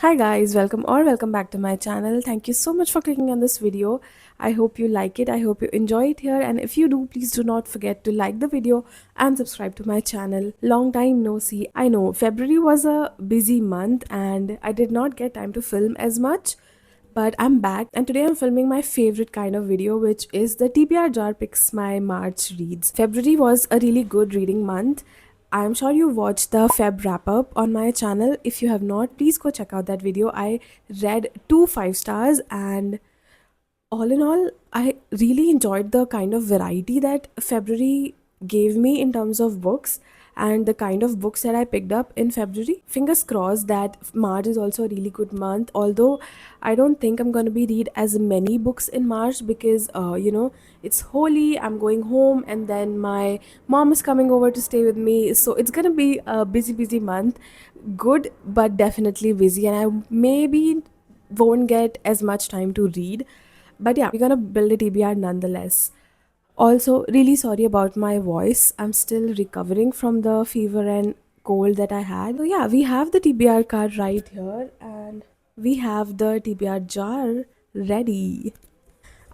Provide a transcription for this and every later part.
Hi guys, welcome back to my channel. Thank you so much for clicking on this video. I hope you like it. I hope you enjoy it here, and if you do, please do not forget to like the video and subscribe to my channel. Long time no see. I know February was a busy month and I did not get time to film as much, but I'm back and today I'm filming my favorite kind of video, which is the TBR jar picks my March reads. February was a really good reading month. I'm sure you watched the Feb wrap up on my channel. If you have not, please go check out that video. I read two 5 stars, and all in all, I really enjoyed the kind of variety that February gave me in terms of books and the kind of books that I picked up in February. Fingers crossed that March is also a really good month. Although I don't think I'm going to be read as many books in March because it's holy. I'm going home and then my mom is coming over to stay with me. So it's going to be a busy month. Good, but definitely busy, and I maybe won't get as much time to read, but yeah, we're gonna build a TBR nonetheless. Also, really sorry about my voice. I'm still recovering from the fever and cold that I had. So yeah, we have the TBR card right here and we have the TBR jar ready.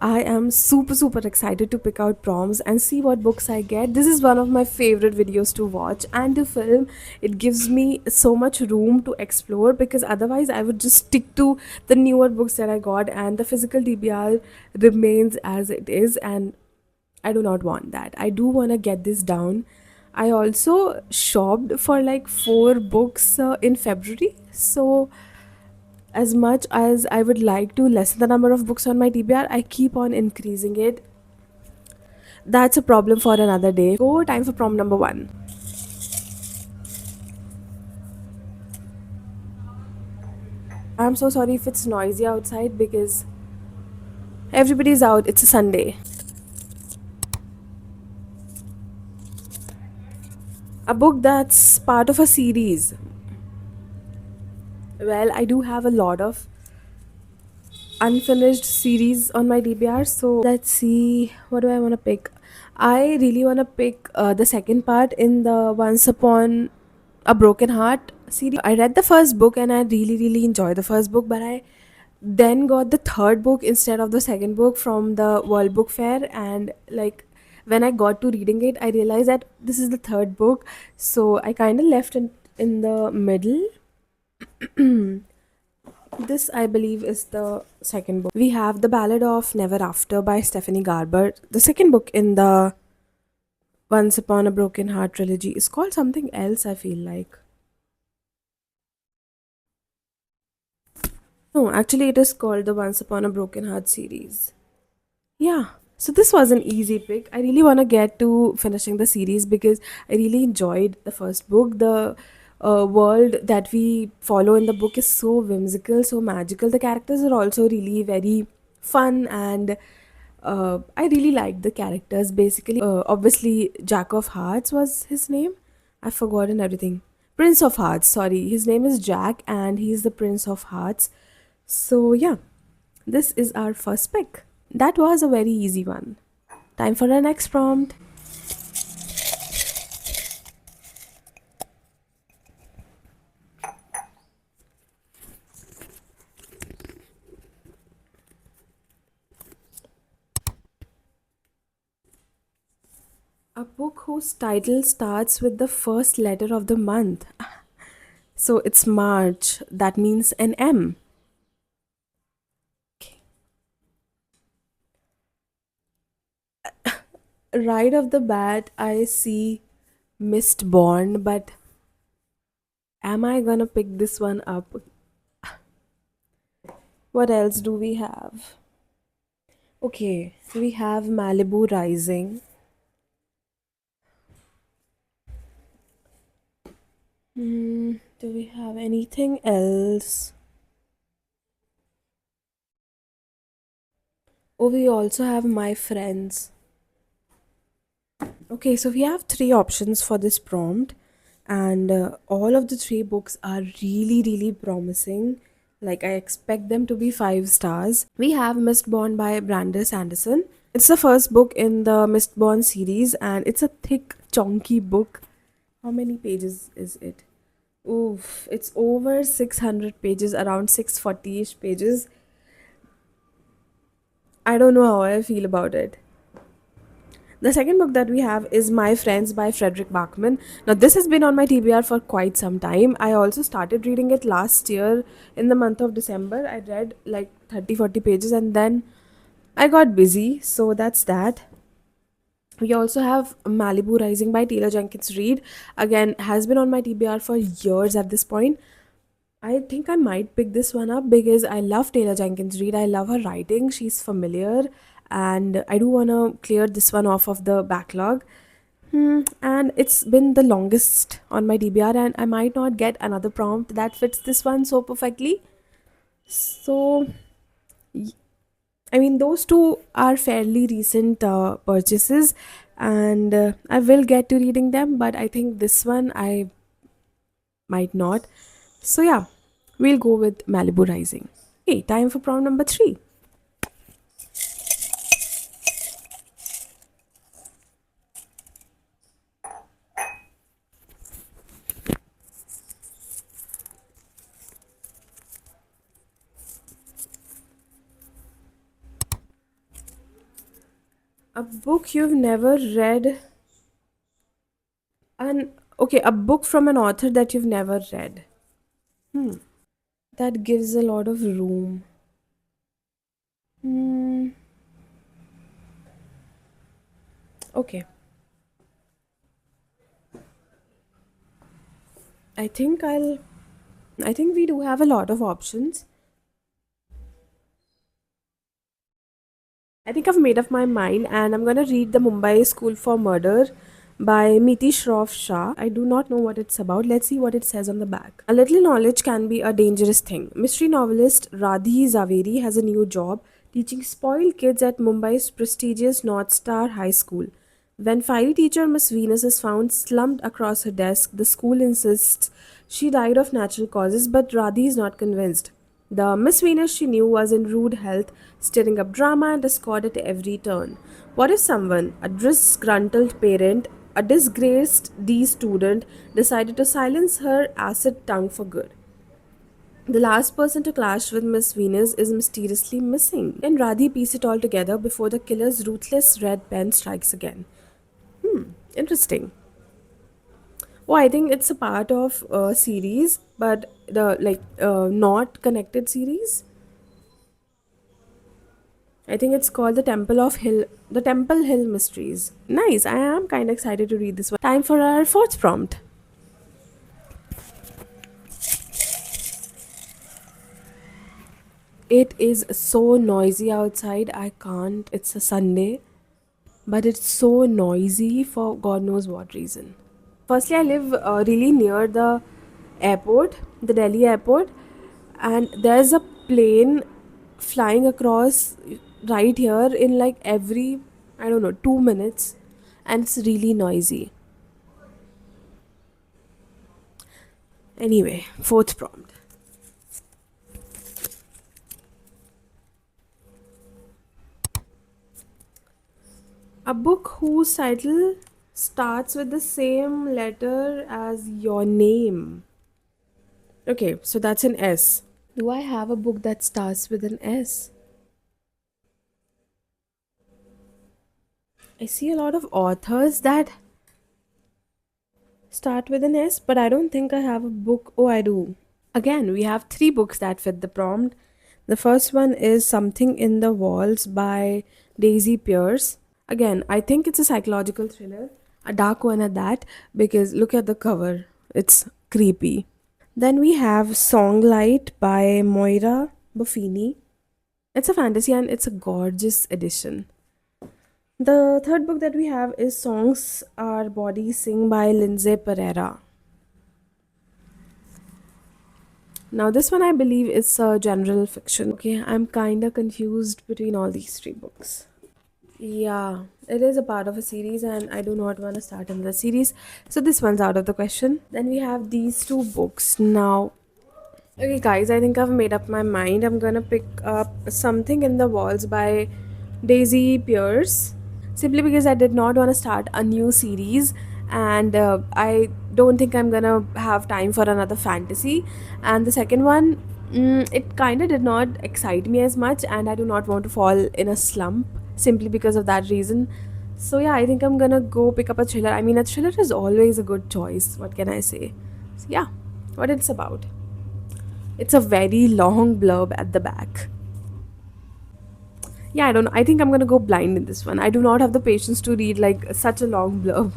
I am super excited to pick out prompts and see what books I get. This is one of my favorite videos to watch and to film. It gives me so much room to explore because otherwise I would just stick to the newer books that I got, and the physical TBR remains as it is, and I do not want that. I do want to get this down. I also shopped for like 4 books in February, so as much as I would like to lessen the number of books on my TBR, I keep on increasing it. That's a problem for another day. Go, time for prompt number 1. I'm so sorry if it's noisy outside because everybody's out. It's a Sunday. A book that's part of a series. Well, I do have a lot of unfinished series on my DBR. So let's see, what do I want to pick? I really want to pick the second part in the Once Upon a Broken Heart series. I read the first book and I really enjoyed the first book, but I then got the third book instead of the second book from the World Book Fair, and like when I got to reading it, I realized that this is the third book, so I kind of left it in the middle. This, I believe, is the second book. We have The Ballad of Never After by Stephanie Garber. The second book in the Once Upon a Broken Heart trilogy is called something else, I feel like. No, actually, it is called the Once Upon a Broken Heart series. Yeah. So this was an easy pick. I really want to get to finishing the series because I really enjoyed the first book. The world that we follow in the book is so whimsical, so magical. The characters are also really very fun, and I really liked the characters. Basically, obviously, Jack of Hearts was his name. I've forgotten everything. Prince of Hearts. Sorry, his name is Jack, and he's the Prince of Hearts. So yeah, this is our first pick. That was a very easy one. Time for our next prompt. A book whose title starts with the first letter of the month. So it's March. That means an M. Okay. Right off the bat, I see Mistborn, but am I gonna pick this one up? What else do we have? Okay, we have Malibu Rising. Do we have anything else? Oh, we also have My Friends. Okay, so we have 3 options for this prompt, and all of the 3 books are really promising. Like, I expect them to be 5 stars. We have Mistborn by Brandon Sanderson. It's the first book in the Mistborn series, and it's a thick, chunky book. How many pages is it? Oof, it's over 600 pages, around 640-ish pages. I don't know how I feel about it. The second book that we have is My Friends by Frederick Bachman. Now, this has been on my TBR for quite some time. I also started reading it last year in the month of December. I read like 30-40 pages and then I got busy. So, that's that. We also have Malibu Rising by Taylor Jenkins Reid. Again, has been on my TBR for years at this point. I think I might pick this one up because I love Taylor Jenkins Reid. I love her writing. She's familiar, and I do want to clear this one off of the backlog. And it's been the longest on my DBR, and I might not get another prompt that fits this one so perfectly. So, I mean, those two are fairly recent purchases, and I will get to reading them, but I think this one I might not. So, yeah, we'll go with Malibu Rising. Okay, time for prompt number three. A book you've never read, and okay, a book from an author that you've never read. That gives a lot of room. Hmm. Okay, I think I'll. I think we do have a lot of options. I think I've made up my mind and I'm gonna read The Mumbai School for Murder by Miti Shroff Shah. I do not know what it's about. Let's see what it says on the back. A little knowledge can be a dangerous thing. Mystery novelist Radhi Zaveri has a new job teaching spoiled kids at Mumbai's prestigious North Star High School. When fiery teacher Miss Venus is found slumped across her desk, the school insists she died of natural causes, but Radhi is not convinced. The Miss Venus she knew was in rude health, stirring up drama and discord at every turn. What if someone, a disgruntled parent, a disgraced D student, decided to silence her acid tongue for good? The last person to clash with Miss Venus is mysteriously missing. Can Radhi piece it all together before the killer's ruthless red pen strikes again? Interesting. Oh, I think it's a part of a series, but the not connected series. I think it's called the Temple Hill Mysteries. Nice. I am kind of excited to read this one. Time for our fourth prompt. It is so noisy outside. I can't. It's a Sunday, but it's so noisy for God knows what reason. Firstly, I live really near the airport, the Delhi airport, and there's a plane flying across right here in like every, I don't know, 2 minutes, and it's really noisy. Anyway, fourth prompt. A book whose title starts with the same letter as your name. Okay, so that's an S. Do I have a book that starts with an S? I see a lot of authors that start with an S, but I don't think I have a book. Oh, I do. Again, we have three books that fit the prompt. The first one is Something in the Walls by Daisy Pierce. Again, I think it's a psychological thriller, a dark one at that, because look at the cover. It's creepy. Then we have Songlight by Moira Buffini. It's a fantasy and it's a gorgeous edition. The third book that we have is Songs Our Bodies Sing by Lindsay Pereira. Now, this one I believe is a general fiction. Okay, I'm kind of confused between all these three books. Yeah, it is a part of a series, and I do not want to start another series. So, this one's out of the question. Then we have these two books. Now, okay, guys, I think I've made up my mind. I'm gonna pick up Something in the Walls by Daisy Pierce simply because I did not want to start a new series and I don't think I'm gonna have time for another fantasy. And the second one, it kind of did not excite me as much, and I do not want to fall in a slump simply because of that reason. So yeah, I think I'm gonna go pick up a thriller. I mean, a thriller is always a good choice. What can I say? So yeah, what it's about. It's a very long blurb at the back. Yeah, I don't know. I think I'm gonna go blind in this one. I do not have the patience to read like such a long blurb.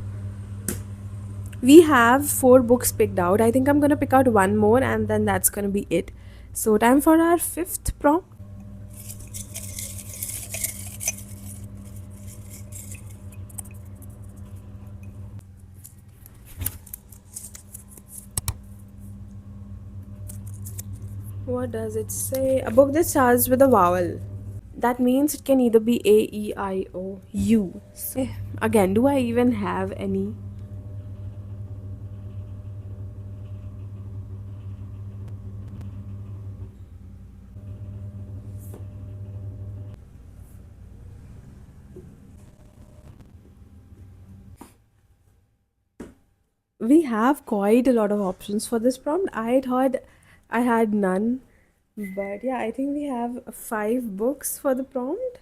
We have four books picked out. I think I'm gonna pick out one more and then that's gonna be it. So, time for our fifth prompt. What does it say? A book that starts with a vowel. That means it can either be A, E, I, O, U. So, again, do I even have any? We have quite a lot of options for this prompt. I thought I had none, but yeah, I think we have five books for the prompt.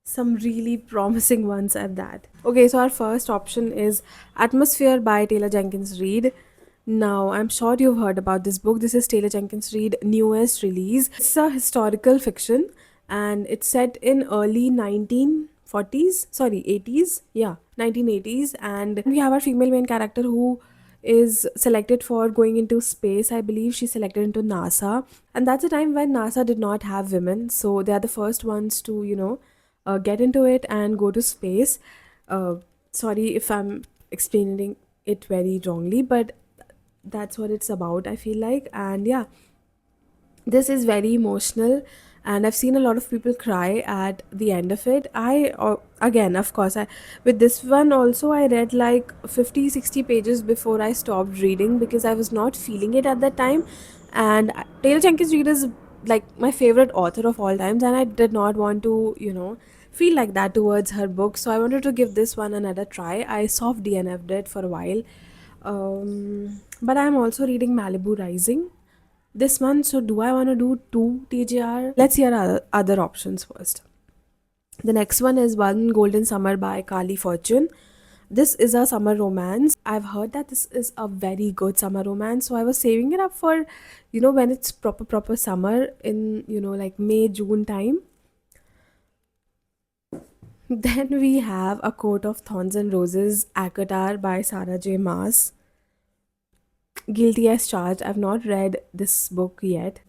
Some really promising ones at that. Okay, so our first option is Atmosphere by Taylor Jenkins Reid. Now, I'm sure you've heard about this book. This is Taylor Jenkins Reid' newest release. It's a historical fiction and it's set in early 1940s, sorry, 80s. Yeah, 1980s. And we have our female main character who is selected for going into space. I believe she's selected into NASA. And that's a time when NASA did not have women. So they are the first ones to, get into it and go to space. Uh, Sorry if I'm explaining it very wrongly, but that's what it's about, I feel like. And yeah, this is very emotional and I've seen a lot of people cry at the end of it. Again, of course, with this one also I read like 50, 60 pages before I stopped reading because I was not feeling it at that time. And Taylor Jenkins Reid is like my favorite author of all times, and I did not want to feel like that towards her book, so I wanted to give this one another try. I soft DNF'd it for a while. But I'm also reading Malibu Rising this month. So do I want to do two TJR? Let's hear other options first. The next one is One Golden Summer by Kali Fortune. This is a summer romance. I've heard that this is a very good summer romance, so I was saving it up for, when it's proper summer in, like May, June time. Then we have A Coat of Thorns and Roses, Akatar by Sarah J. Maas. Guilty as Charged. I've not read this book yet.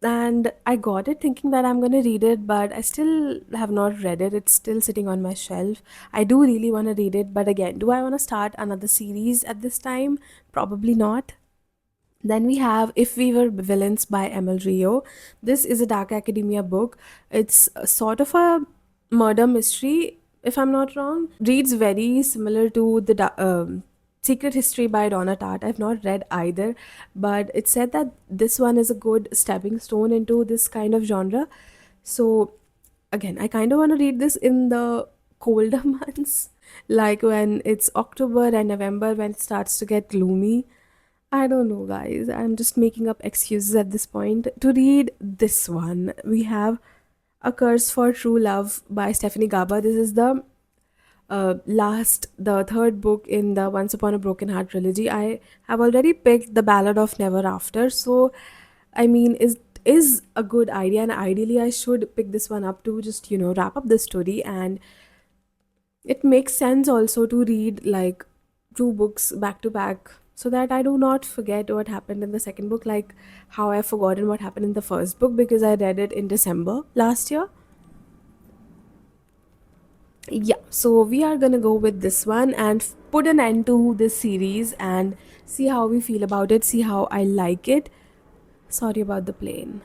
And I got it thinking that I'm going to read it, but I still have not read it. It's still sitting on my shelf. I do really want to read it, but again, do I want to start another series at this time? Probably not. Then we have If We Were Villains by Emil Rio. This is a dark academia book. It's sort of a murder mystery, if I'm not wrong. Reads very similar to the Secret History by Donna Tartt. I've not read either, but it said that this one is a good stepping stone into this kind of genre. So, again, I kind of want to read this in the colder months, like when it's October and November, when it starts to get gloomy. I don't know, guys. I'm just making up excuses at this point to read this one. We have A Curse for True Love by Stephanie Gaba. This is the third book in the Once Upon a Broken Heart trilogy. I have already picked The Ballad of Never After. So, I mean, is a good idea, and ideally I should pick this one up to just, wrap up the story. And it makes sense also to read like two books back to back so that I do not forget what happened in the second book, like how I've forgotten what happened in the first book because I read it in December last year. Yeah, so we are gonna go with this one and put an end to this series and see how we feel about it, see how I like it. Sorry about the plane.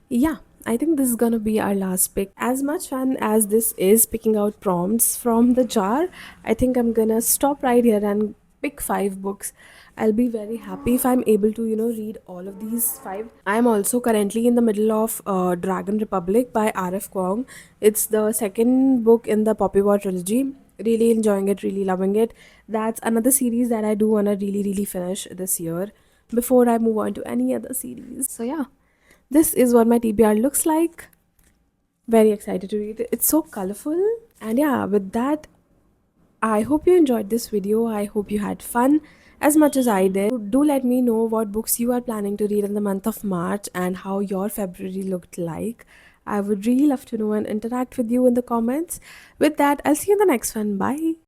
Yeah, I think this is gonna be our last pick. As much fun as this is picking out prompts from the jar, I think I'm gonna stop right here and pick five books. I'll be very happy if I'm able to, read all of these five. I'm also currently in the middle of Dragon Republic by R.F. Kuang. It's the second book in the Poppy War trilogy. Really enjoying it, really loving it. That's another series that I do want to really finish this year before I move on to any other series. So yeah, this is what my TBR looks like. Very excited to read it. It's so colorful. And yeah, with that, I hope you enjoyed this video. I hope you had fun as much as I did. Do let me know what books you are planning to read in the month of March and how your February looked like. I would really love to know and interact with you in the comments. With that, I'll see you in the next one. Bye.